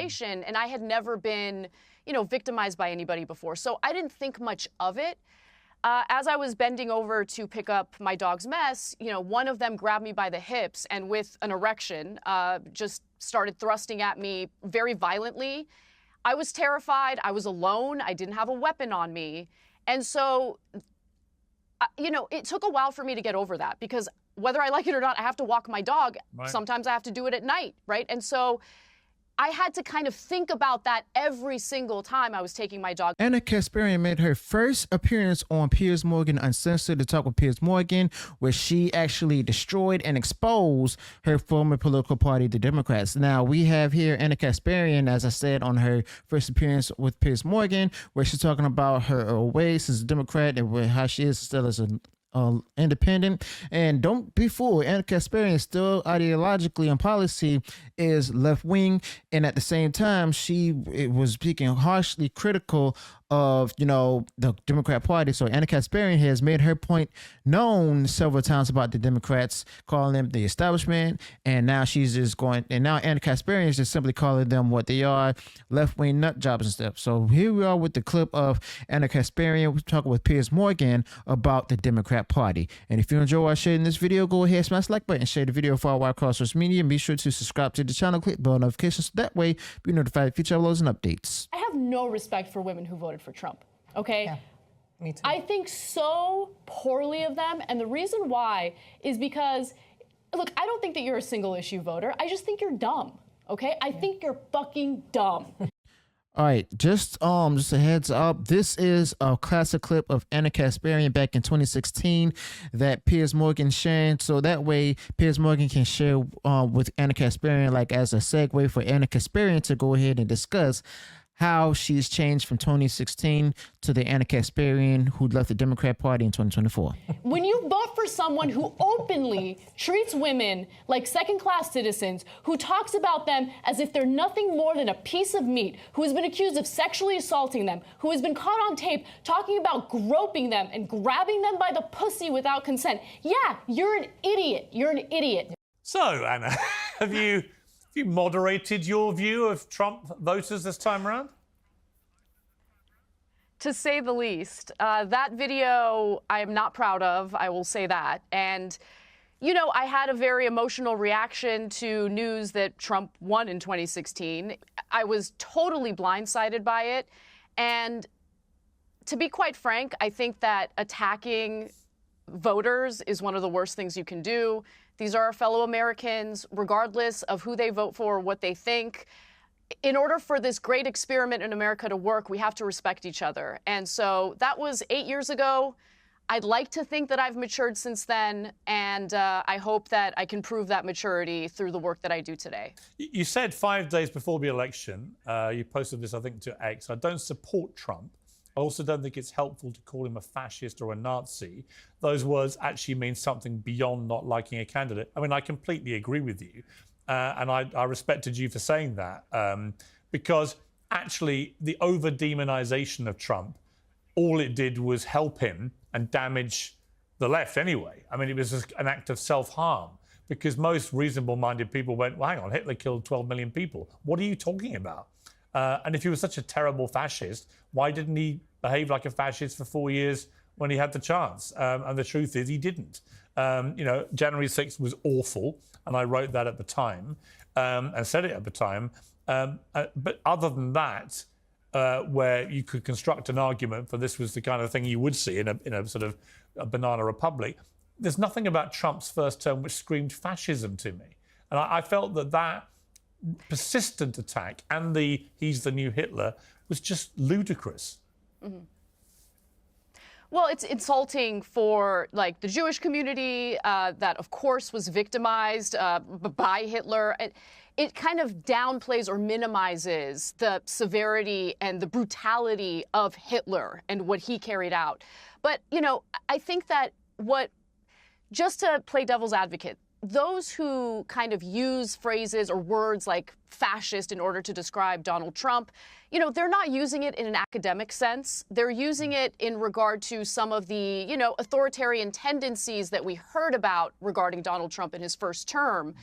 situation, and I had never been, victimized by anybody before. So I didn't think much of it. As I was bending over to pick up my dog's mess, one of them grabbed me by the hips and with an erection, just started thrusting at me very violently. I was terrified. I was alone. I didn't have a weapon on me. And so, it took a while for me to get over that, because whether I like it or not, I have to walk my dog. Right. Sometimes I have to do it at night, right? And so I had to kind of think about that every single time I was taking my dog. Anna Kasparian made her first appearance on Piers Morgan Uncensored to talk with Piers Morgan, where she actually destroyed and exposed her former political party, the Democrats. Now, we have here Anna Kasparian, as I said, on her first appearance with Piers Morgan, where she's talking about her ways as a Democrat and how she is still as an independent. And don't be fooled, Anna Kasparian still ideologically and policy is left-wing, and at the same time she was speaking harshly critical of the Democrat Party. So Anna Kasparian has made her point known several times about the Democrats, calling them the establishment, and now she's just going, and now Anna Kasparian is just simply calling them what they are, left-wing nut jobs and stuff. So here we are with the clip of Anna Kasparian. We're talking with Piers Morgan about the Democrat Party. And if you enjoy our sharing this video, go ahead, smash the like button, share the video far wide across social media, and be sure to subscribe to the channel, click bell notifications, so that way be notified of future uploads and updates. I have no respect for women who voted for Trump, okay? Yeah, me too. I think so poorly of them, and the reason why is because, look, I don't think that you're a single issue voter. I just think you're dumb, okay? I think you're fucking dumb. All right, just a heads up. This is a classic clip of Anna Kasparian back in 2016 that Piers Morgan shared. So that way, Piers Morgan can share with Anna Kasparian, like as a segue for Anna Kasparian to go ahead and discuss how she's changed from 2016 to the Anna Kasparian who left the Democrat Party in 2024. When you vote for someone who openly treats women like second-class citizens, who talks about them as if they're nothing more than a piece of meat, who has been accused of sexually assaulting them, who has been caught on tape talking about groping them and grabbing them by the pussy without consent, yeah, you're an idiot. You're an idiot. So, Anna, have you moderated your view of Trump voters this time around? To say the least. That video I am not proud of, I will say that. And, I had a very emotional reaction to news that Trump won in 2016. I was totally blindsided by it. And to be quite frank, I think that attacking voters is one of the worst things you can do. These are our fellow Americans, regardless of who they vote for or what they think. In order for this great experiment in America to work, we have to respect each other. And so that was 8 years ago. I'd like to think that I've matured since then, and I hope that I can prove that maturity through the work that I do today. You said 5 days before the election, you posted this, I think, to X, I don't support Trump. I also don't think it's helpful to call him a fascist or a Nazi. Those words actually mean something beyond not liking a candidate. I mean, I completely agree with you. And I respected you for saying that. Because actually, the over-demonization of Trump, all it did was help him and damage the left anyway. I mean, it was an act of self-harm. Because most reasonable-minded people went, well, hang on, Hitler killed 12 million people. What are you talking about? And if he was such a terrible fascist, why didn't he behave like a fascist for 4 years when he had the chance? And the truth is he didn't. January 6th was awful, and I wrote that at the time and said it at the time. But other than that, where you could construct an argument for this was the kind of thing you would see in a sort of a banana republic, there's nothing about Trump's first term which screamed fascism to me. And I felt that persistent attack and he's the new Hitler was just ludicrous. Mm-hmm. Well, it's insulting for the Jewish community that, of course, was victimized by Hitler. It kind of downplays or minimizes the severity and the brutality of Hitler and what he carried out. But, I think that just to play devil's advocate, those who kind of use phrases or words like fascist in order to describe Donald Trump, they're not using it in an academic sense. They're using it in regard to some of the, authoritarian tendencies that we heard about regarding Donald Trump in his first term.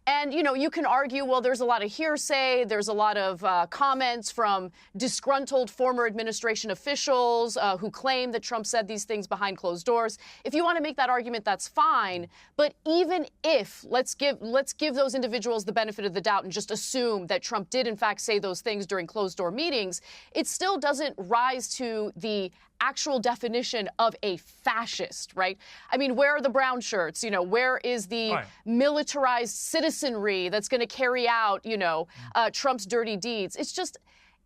And, you know, you can argue, well, there's a lot of hearsay, there's a lot of comments from disgruntled former administration officials who claim that Trump said these things behind closed doors. If you want to make that argument, that's fine. But even if, let's give those individuals the benefit of the doubt and just assume that Trump did, in fact, say those things during closed-door meetings, it still doesn't rise to the actual definition of a fascist, right? I mean, where are the brown shirts? You know, where is the militarized citizenry that's going to carry out, you know, Trump's dirty deeds?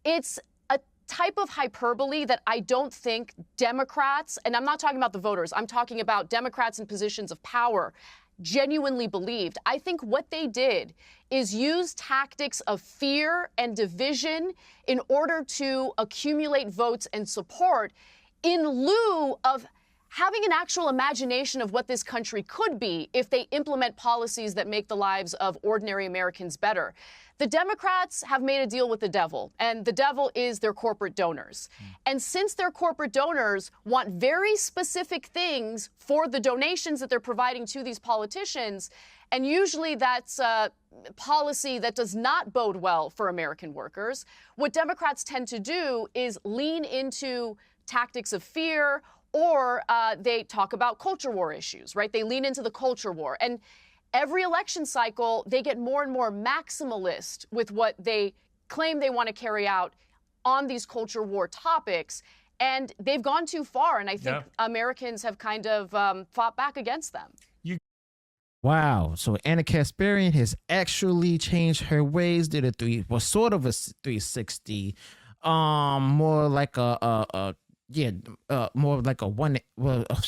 It's a type of hyperbole that I don't think Democrats, and I'm not talking about the voters, I'm talking about Democrats in positions of power, genuinely believed. I think what they did is use tactics of fear and division in order to accumulate votes and support in lieu of having an actual imagination of what this country could be if they implement policies that make the lives of ordinary Americans better. The Democrats have made a deal with the devil, and the devil is their corporate donors. And since their corporate donors want very specific things for the donations that they're providing to these politicians, and usually that's policy that does not bode well for American workers, what Democrats tend to do is lean into tactics of fear, or they talk about culture war issues, right? They lean into the culture war. And every election cycle, they get more and more maximalist with what they claim they want to carry out on these culture war topics. And they've gone too far. And I think Americans have kind of fought back against them. Wow. So Anna Kasparian has actually changed her ways, did a sort of a 360, more like more like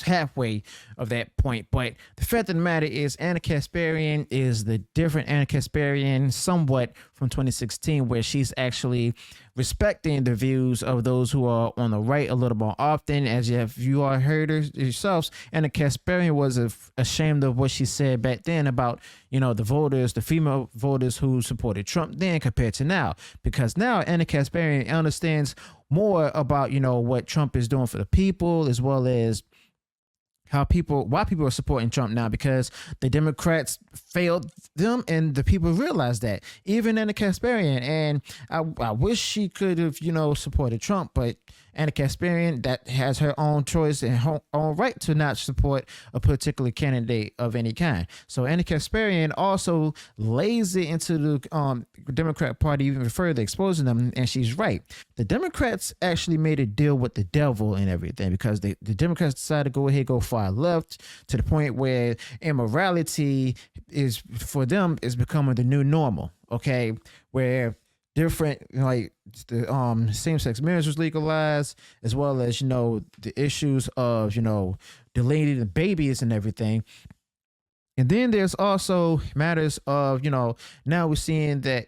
halfway of that point. But the fact of the matter is, Anna Kasparian is the different Anna Kasparian somewhat from 2016, where she's actually respecting the views of those who are on the right a little more often. As you all heard her yourselves, Anna Kasparian was ashamed of what she said back then about, you know, the voters, the female voters who supported Trump then compared to now. Because now Anna Kasparian understands more about, you know, what Trump is doing for the people, as well as why people are supporting Trump now, because the Democrats failed them and the people realized that. Even Anna Kasparian, and I wish she could have, you know, supported Trump, but Anna Kasparian, that has her own choice and her own right to not support a particular candidate of any kind. So Anna Kasparian also lays it into the Democrat Party even further, exposing them, and she's right. The Democrats actually made a deal with the devil and everything, because the Democrats decided to go far left, to the point where immorality is, for them, is becoming the new normal, okay? Where different, like, the same-sex marriage was legalized, as well as, you know, the issues of, you know, delaying the babies and everything. And then there's also matters of, you know, now we're seeing that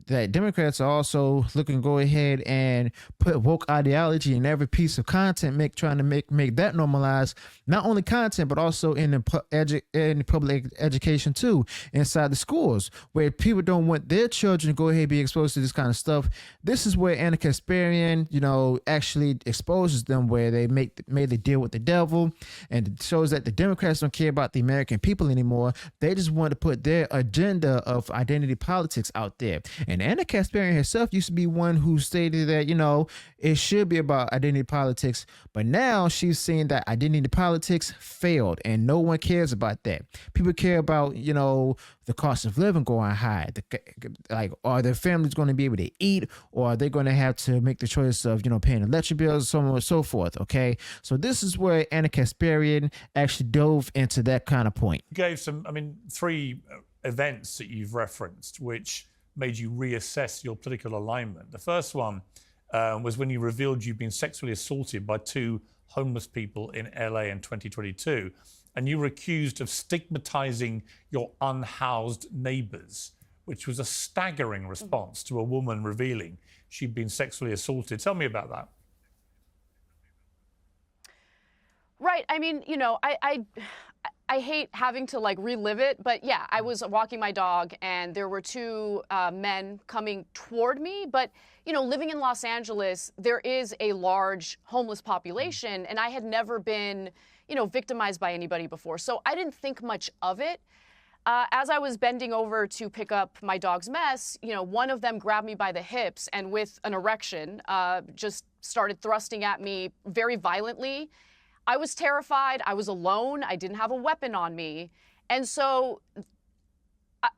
that Democrats are also looking to go ahead and put woke ideology in every piece of content, trying to make that normalized, not only content, but also in the public education too, inside the schools, where people don't want their children to go ahead and be exposed to this kind of stuff. This is where Anna Kasparian, you know, actually exposes them, where they made the deal with the devil, and it shows that the Democrats don't care about the American people anymore. They just want to put their agenda of identity politics out there. And Anna Kasparian herself used to be one who stated that, you know, it should be about identity politics, but now she's saying that identity politics failed and no one cares about that. People care about, you know, the cost of living going high, like, are their families going to be able to eat, or are they going to have to make the choice of, you know, paying electric bills, so on and so forth. Okay, so this is where Anna Kasparian actually dove into that kind of point. You gave some, I mean, 3 events that you've referenced which made you reassess your political alignment. The first one was when you revealed you'd been sexually assaulted by 2 homeless people in LA in 2022, and you were accused of stigmatizing your unhoused neighbors, which was a staggering response to a woman revealing she'd been sexually assaulted. Tell me about that. Right. I mean, you know, I hate having to like relive it, but yeah, I was walking my dog and there were 2 men coming toward me. But, you know, living in Los Angeles, there is a large homeless population, and I had never been, you know, victimized by anybody before. So I didn't think much of it. As I was bending over to pick up my dog's mess, one of them grabbed me by the hips and with an erection, just started thrusting at me very violently. I was terrified. I was alone. I didn't have a weapon on me. And so,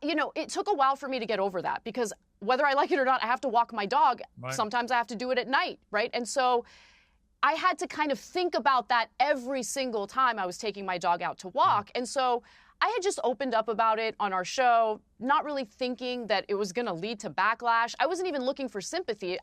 it took a while for me to get over that because whether I like it or not, I have to walk my dog. Right. Sometimes I have to do it at night, right? And so I had to kind of think about that every single time I was taking my dog out to walk. And so I had just opened up about it on our show, not really thinking that it was going to lead to backlash. I wasn't even looking for sympathy.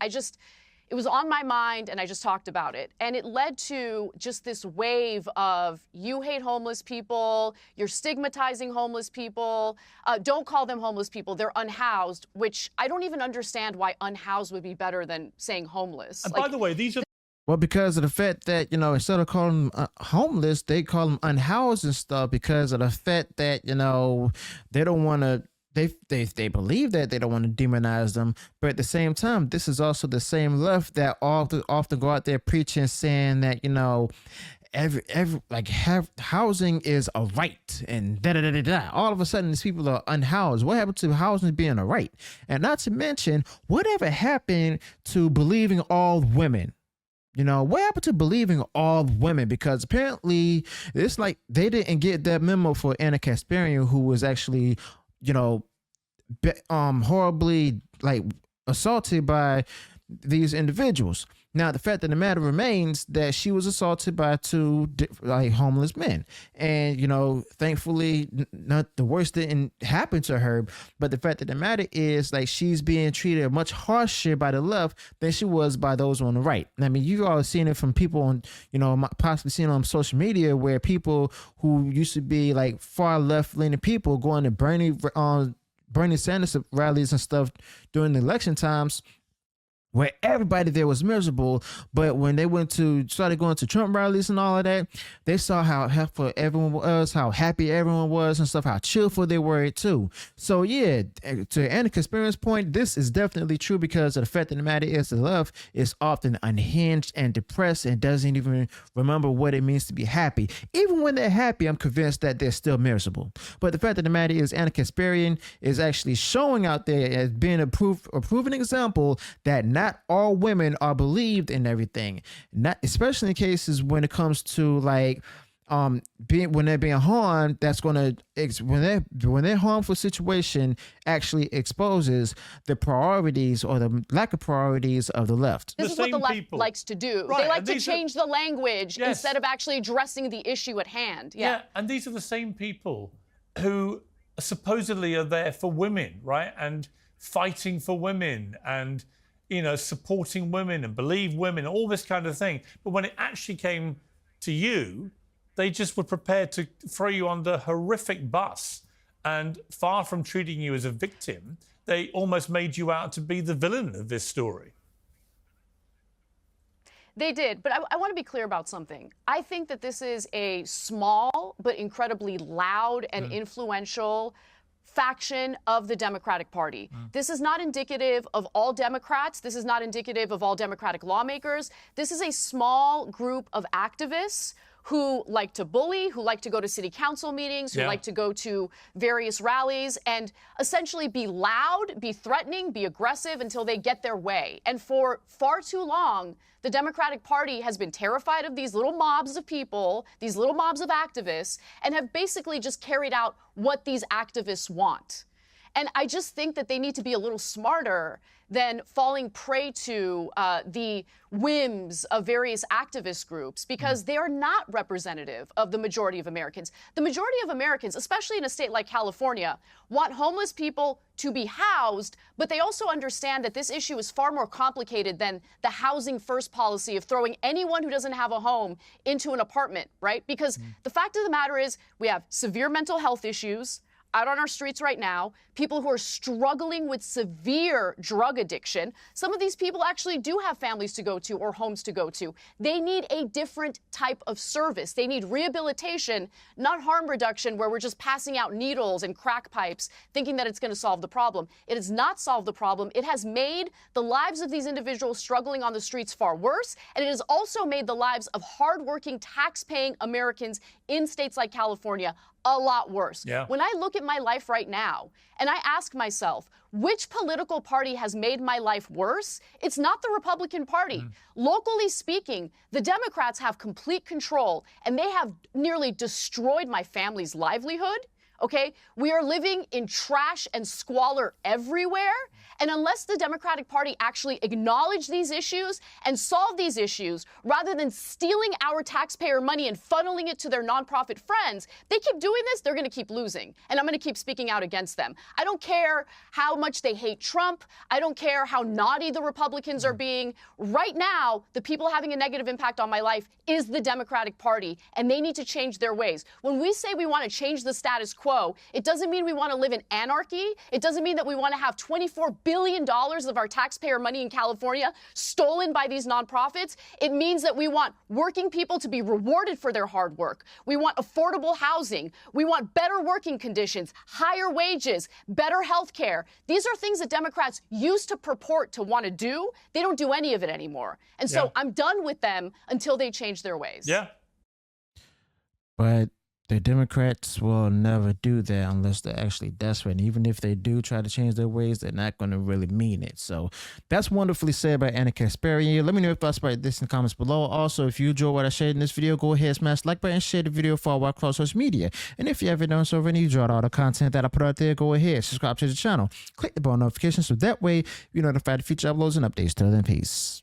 It was on my mind and I just talked about it. And it led to just this wave of, you hate homeless people, you're stigmatizing homeless people, don't call them homeless people, they're unhoused, which I don't even understand why unhoused would be better than saying homeless. And by the way, these are Well, because of the fact that, instead of calling them homeless, they call them unhoused and stuff because of the fact that, they don't want to, they believe that they don't want to demonize them. But at the same time, this is also the same left that often go out there preaching, saying that, housing is a right and da-da-da-da-da. All of a sudden, these people are unhoused. What happened to housing being a right? And not to mention, whatever happened to believing all women? What happened to believing all women? Because apparently it's like they didn't get that memo for Anna Kasparian, who was actually, horribly assaulted by these individuals. Now, the fact of the matter remains that she was assaulted by two homeless men. And, thankfully, not the worst didn't happen to her. But the fact of the matter is, she's being treated much harsher by the left than she was by those on the right. I mean, you've all seen it from people on, possibly seen on social media where people who used to be far left-leaning people going to Bernie Sanders rallies and stuff during the election times, where everybody there was miserable. But when they started going to Trump rallies and all of that, they saw how helpful everyone was, how happy everyone was and stuff, how cheerful they were too. So yeah, to Anna Kasparian's point, this is definitely true because of the fact of the matter is the left is often unhinged and depressed and doesn't even remember what it means to be happy. Even when they're happy, I'm convinced that they're still miserable. But the fact of the matter is Anna Kasparian is actually showing out there as being a proven example that not all women are believed in everything, not especially in cases when it comes to when they're being harmed. That's gonna when their harmful situation actually exposes the priorities or the lack of priorities of the left. This is what the left likes to do. Right, they like to change the language instead of actually addressing the issue at hand. Yeah, and these are the same people who supposedly are there for women, right? And fighting for women and supporting women and believe women, all this kind of thing. But when it actually came to you, they just were prepared to throw you under a horrific bus. And far from treating you as a victim, they almost made you out to be the villain of this story. They did, but I want to be clear about something. I think that this is a small but incredibly loud and influential faction of the Democratic Party. This is not indicative of all Democrats. This is not indicative of all Democratic lawmakers. This is a small group of activists who like to bully, who like to go to city council meetings, who like to go to various rallies and essentially be loud, be threatening, be aggressive until they get their way. And for far too long, the Democratic Party has been terrified of these little mobs of people, these little mobs of activists, and have basically just carried out what these activists want. And I just think that they need to be a little smarter than falling prey to the whims of various activist groups, because they are not representative of the majority of Americans. The majority of Americans, especially in a state like California, want homeless people to be housed, but they also understand that this issue is far more complicated than the housing first policy of throwing anyone who doesn't have a home into an apartment, right? Because the fact of the matter is we have severe mental health issues out on our streets right now, people who are struggling with severe drug addiction. Some of these people actually do have families to go to or homes to go to. They need a different type of service. They need rehabilitation, not harm reduction, where we're just passing out needles and crack pipes thinking that it's going to solve the problem. It has not solved the problem. It has made the lives of these individuals struggling on the streets far worse, and it has also made the lives of hardworking, tax-paying Americans in states like California a lot worse. Yeah. When I look at my life right now and I ask myself, which political party has made my life worse? It's not the Republican Party. Locally speaking, the Democrats have complete control, and they have nearly destroyed my family's livelihood. Okay, we are living in trash and squalor everywhere. And unless the Democratic Party actually acknowledge these issues and solve these issues, rather than stealing our taxpayer money and funneling it to their nonprofit friends, they keep doing this, they're going to keep losing. And I'm going to keep speaking out against them. I don't care how much they hate Trump. I don't care how naughty the Republicans are being. Right now, the people having a negative impact on my life is the Democratic Party, and they need to change their ways. When we say we want to change the status quo, it doesn't mean we want to live in anarchy. It doesn't mean that we want to have $24 billion of our taxpayer money in California stolen by these nonprofits. It means that we want working people to be rewarded for their hard work. We want affordable housing. We want better working conditions, higher wages, better health care. These are things that Democrats used to purport to want to do. They don't do any of it anymore. And so I'm done with them until they change their ways. Yeah. But the Democrats will never do that unless they're actually desperate. And even if they do try to change their ways, they're not going to really mean it. So that's wonderfully said by Anna Kasparian. Let me know your thoughts about this in the comments below. Also, if you enjoyed what I shared in this video, go ahead, smash the like button, share the video, follow across social media. And if you haven't done so already, you enjoyed all the content that I put out there, go ahead, subscribe to the channel, click the bell notification so that way you're notified of future uploads and updates. Till then, peace.